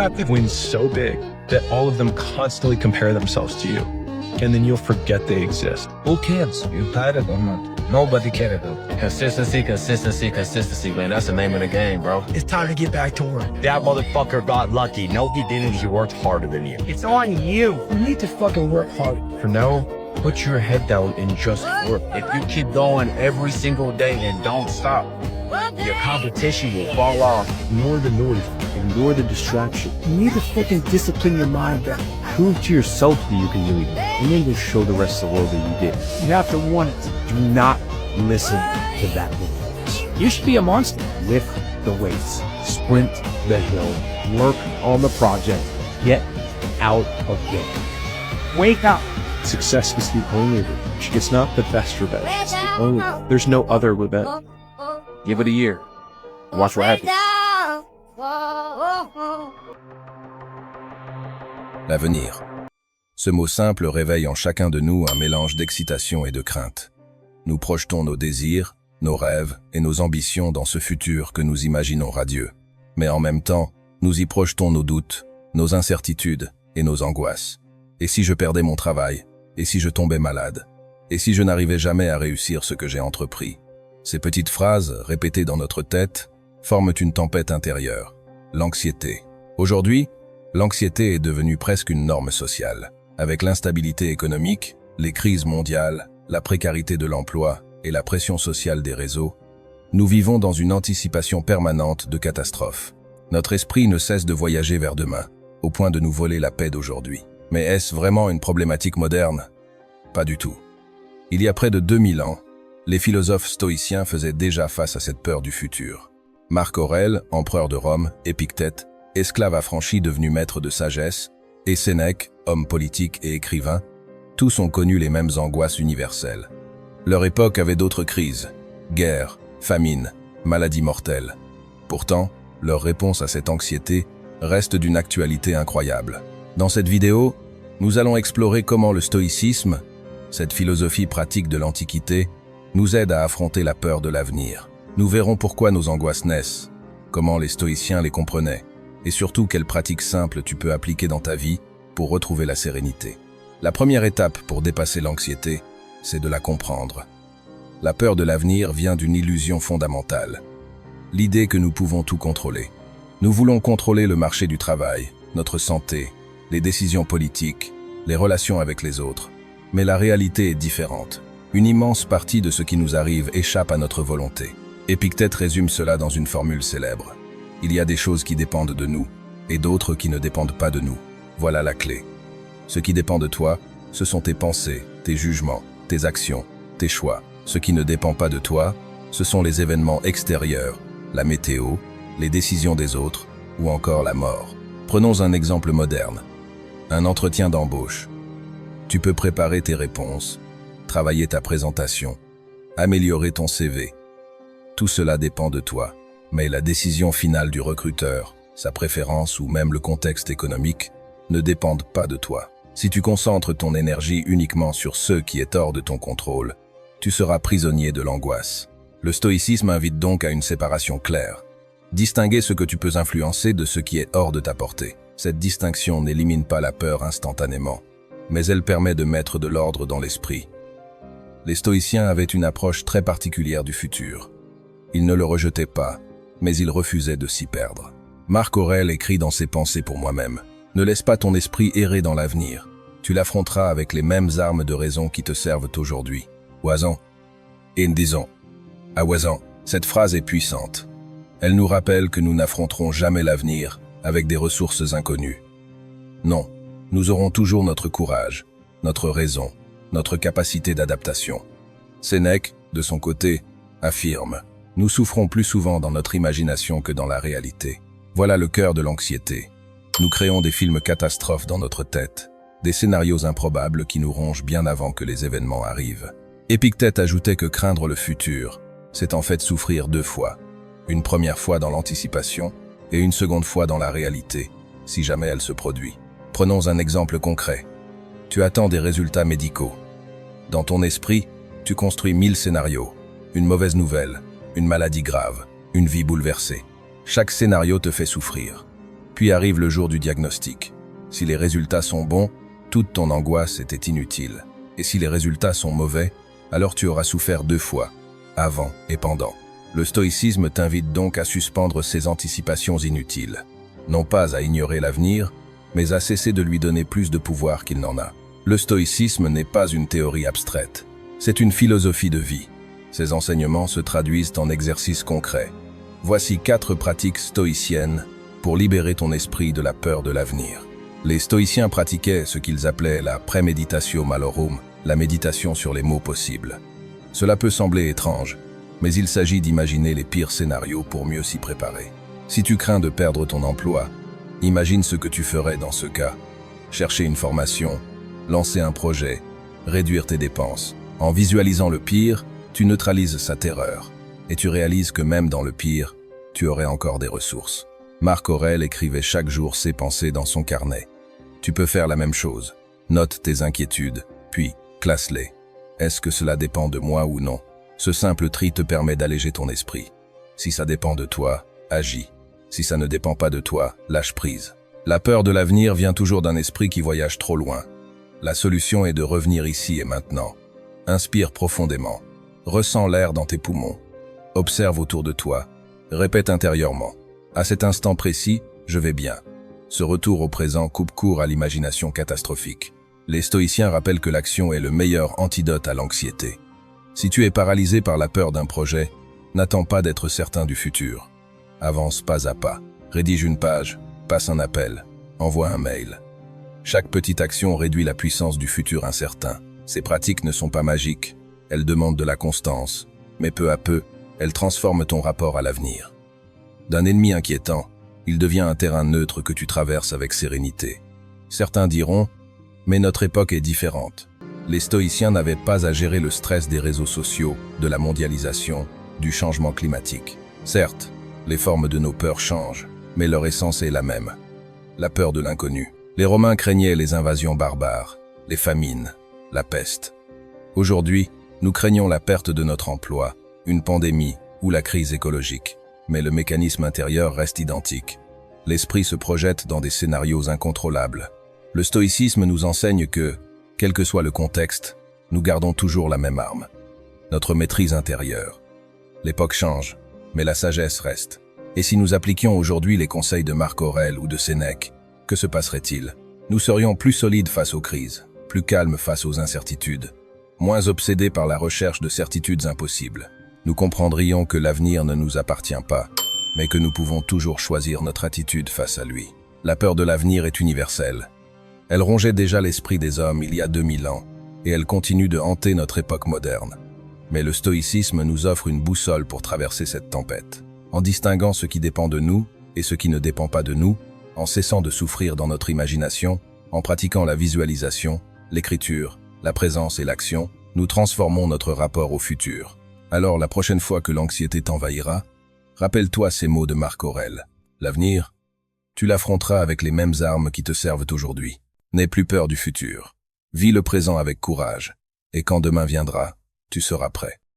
have to win so big that all of them constantly compare themselves to you. And then you'll forget they exist. Who cares? You tired or not? Nobody cares though. Consistency, consistency, consistency, man. That's the name of the game, bro. It's time to get back to work. That motherfucker got lucky. No, he didn't. He worked harder than you. It's on you. You need to fucking work hard. For now, put your head down and just work. If you keep going every single day and don't stop, your competition will fall off. Ignore the noise. Ignore the distraction. You need to fucking discipline your mind better. Prove to yourself that you can do it. And then just show the rest of the world that you did. You have to want it. Do not listen to that voice. You should be a monster. Lift the weights. Sprint the hill. Work on the project. Get out of bed. Wake up. Success is the only revenge. It's not the best revenge. It's the only. There's no other revenge. Give it a year. Watch what happens. L'avenir. Ce mot simple réveille en chacun de nous un mélange d'excitation et de crainte. Nous projetons nos désirs, nos rêves et nos ambitions dans ce futur que nous imaginons radieux. Mais en même temps, nous y projetons nos doutes, nos incertitudes et nos angoisses. Et si je perdais mon travail? Et si je tombais malade? Et si je n'arrivais jamais à réussir ce que j'ai entrepris? Ces petites phrases, répétées dans notre tête, forment une tempête intérieure, l'anxiété. Aujourd'hui, l'anxiété est devenue presque une norme sociale. Avec l'instabilité économique, les crises mondiales, la précarité de l'emploi et la pression sociale des réseaux, nous vivons dans une anticipation permanente de catastrophes. Notre esprit ne cesse de voyager vers demain, au point de nous voler la paix d'aujourd'hui. Mais est-ce vraiment une problématique moderne? Pas du tout. Il y a près de 2000 ans, les philosophes stoïciens faisaient déjà face à cette peur du futur. Marc Aurèle, empereur de Rome, Épictète, esclave affranchi devenu maître de sagesse, et Sénèque, homme politique et écrivain, tous ont connu les mêmes angoisses universelles. Leur époque avait d'autres crises, guerres, famines, maladies mortelles. Pourtant, leur réponse à cette anxiété reste d'une actualité incroyable. Dans cette vidéo, nous allons explorer comment le stoïcisme, cette philosophie pratique de l'Antiquité, nous aide à affronter la peur de l'avenir. Nous verrons pourquoi nos angoisses naissent, comment les stoïciens les comprenaient, et surtout quelles pratiques simples tu peux appliquer dans ta vie pour retrouver la sérénité. La première étape pour dépasser l'anxiété, c'est de la comprendre. La peur de l'avenir vient d'une illusion fondamentale. L'idée que nous pouvons tout contrôler. Nous voulons contrôler le marché du travail, notre santé, les décisions politiques, les relations avec les autres. Mais la réalité est différente. Une immense partie de ce qui nous arrive échappe à notre volonté. Épictète résume cela dans une formule célèbre. Il y a des choses qui dépendent de nous, et d'autres qui ne dépendent pas de nous. Voilà la clé. Ce qui dépend de toi, ce sont tes pensées, tes jugements, tes actions, tes choix. Ce qui ne dépend pas de toi, ce sont les événements extérieurs, la météo, les décisions des autres, ou encore la mort. Prenons un exemple moderne. Un entretien d'embauche. Tu peux préparer tes réponses, travailler ta présentation, améliorer ton CV. Tout cela dépend de toi. Mais la décision finale du recruteur, sa préférence ou même le contexte économique ne dépendent pas de toi. Si tu concentres ton énergie uniquement sur ce qui est hors de ton contrôle, tu seras prisonnier de l'angoisse. Le stoïcisme invite donc à une séparation claire. Distinguer ce que tu peux influencer de ce qui est hors de ta portée. Cette distinction n'élimine pas la peur instantanément, mais elle permet de mettre de l'ordre dans l'esprit. Les stoïciens avaient une approche très particulière du futur. Ils ne le rejetaient pas, mais ils refusaient de s'y perdre. Marc Aurèle écrit dans ses Pensées pour moi-même. Ne laisse pas ton esprit errer dans l'avenir. Tu l'affronteras avec les mêmes armes de raison qui te servent aujourd'hui. Oisan. Et disons. À Oisan, cette phrase est puissante. Elle nous rappelle que nous n'affronterons jamais l'avenir avec des ressources inconnues. Non, nous aurons toujours notre courage, notre raison, notre capacité d'adaptation. Sénèque, de son côté, affirme. Nous souffrons plus souvent dans notre imagination que dans la réalité. Voilà le cœur de l'anxiété. Nous créons des films catastrophes dans notre tête, des scénarios improbables qui nous rongent bien avant que les événements arrivent. Épictète ajoutait que craindre le futur, c'est en fait souffrir 2 fois. Une première fois dans l'anticipation et une seconde fois dans la réalité, si jamais elle se produit. Prenons un exemple concret. Tu attends des résultats médicaux. Dans ton esprit, tu construis 1000 scénarios. Une mauvaise nouvelle, une maladie grave, une vie bouleversée. Chaque scénario te fait souffrir. Puis arrive le jour du diagnostic. Si les résultats sont bons, toute ton angoisse était inutile. Et si les résultats sont mauvais, alors tu auras souffert 2 fois, avant et pendant. Le stoïcisme t'invite donc à suspendre ces anticipations inutiles. Non pas à ignorer l'avenir, mais à cesser de lui donner plus de pouvoir qu'il n'en a. Le stoïcisme n'est pas une théorie abstraite. C'est une philosophie de vie. Ses enseignements se traduisent en exercices concrets. Voici 4 pratiques stoïciennes pour libérer ton esprit de la peur de l'avenir. Les stoïciens pratiquaient ce qu'ils appelaient la premeditatio malorum, la méditation sur les maux possibles. Cela peut sembler étrange, mais il s'agit d'imaginer les pires scénarios pour mieux s'y préparer. Si tu crains de perdre ton emploi, imagine ce que tu ferais dans ce cas. Chercher une formation, lancer un projet, réduire tes dépenses. En visualisant le pire, tu neutralises sa terreur, et tu réalises que même dans le pire, tu aurais encore des ressources. Marc Aurèle écrivait chaque jour ses pensées dans son carnet. Tu peux faire la même chose. Note tes inquiétudes, puis classe-les. Est-ce que cela dépend de moi ou non? Ce simple tri te permet d'alléger ton esprit. Si ça dépend de toi, agis. Si ça ne dépend pas de toi, lâche prise. La peur de l'avenir vient toujours d'un esprit qui voyage trop loin. La solution est de revenir ici et maintenant. Inspire profondément. Ressens l'air dans tes poumons. Observe autour de toi. Répète intérieurement. À cet instant précis, je vais bien. Ce retour au présent coupe court à l'imagination catastrophique. Les stoïciens rappellent que l'action est le meilleur antidote à l'anxiété. Si tu es paralysé par la peur d'un projet, n'attends pas d'être certain du futur. Avance pas à pas. Rédige une page, passe un appel, envoie un mail. Chaque petite action réduit la puissance du futur incertain. Ces pratiques ne sont pas magiques, elles demandent de la constance, mais peu à peu, elles transforment ton rapport à l'avenir. D'un ennemi inquiétant, il devient un terrain neutre que tu traverses avec sérénité. Certains diront, mais notre époque est différente. Les stoïciens n'avaient pas à gérer le stress des réseaux sociaux, de la mondialisation, du changement climatique. Certes, les formes de nos peurs changent, mais leur essence est la même. La peur de l'inconnu. Les Romains craignaient les invasions barbares, les famines, la peste. Aujourd'hui, nous craignons la perte de notre emploi, une pandémie ou la crise écologique. Mais le mécanisme intérieur reste identique. L'esprit se projette dans des scénarios incontrôlables. Le stoïcisme nous enseigne que, quel que soit le contexte, nous gardons toujours la même arme. Notre maîtrise intérieure. L'époque change, mais la sagesse reste. Et si nous appliquions aujourd'hui les conseils de Marc Aurèle ou de Sénèque, que se passerait-il? Nous serions plus solides face aux crises, plus calmes face aux incertitudes, moins obsédés par la recherche de certitudes impossibles. Nous comprendrions que l'avenir ne nous appartient pas, mais que nous pouvons toujours choisir notre attitude face à lui. La peur de l'avenir est universelle. Elle rongeait déjà l'esprit des hommes il y a 2000 ans, et elle continue de hanter notre époque moderne. Mais le stoïcisme nous offre une boussole pour traverser cette tempête. En distinguant ce qui dépend de nous et ce qui ne dépend pas de nous, en cessant de souffrir dans notre imagination, en pratiquant la visualisation, l'écriture, la présence et l'action, nous transformons notre rapport au futur. Alors la prochaine fois que l'anxiété t'envahira, rappelle-toi ces mots de Marc Aurèle. L'avenir, tu l'affronteras avec les mêmes armes qui te servent aujourd'hui. N'aie plus peur du futur. Vis le présent avec courage. Et quand demain viendra, tu seras prêt.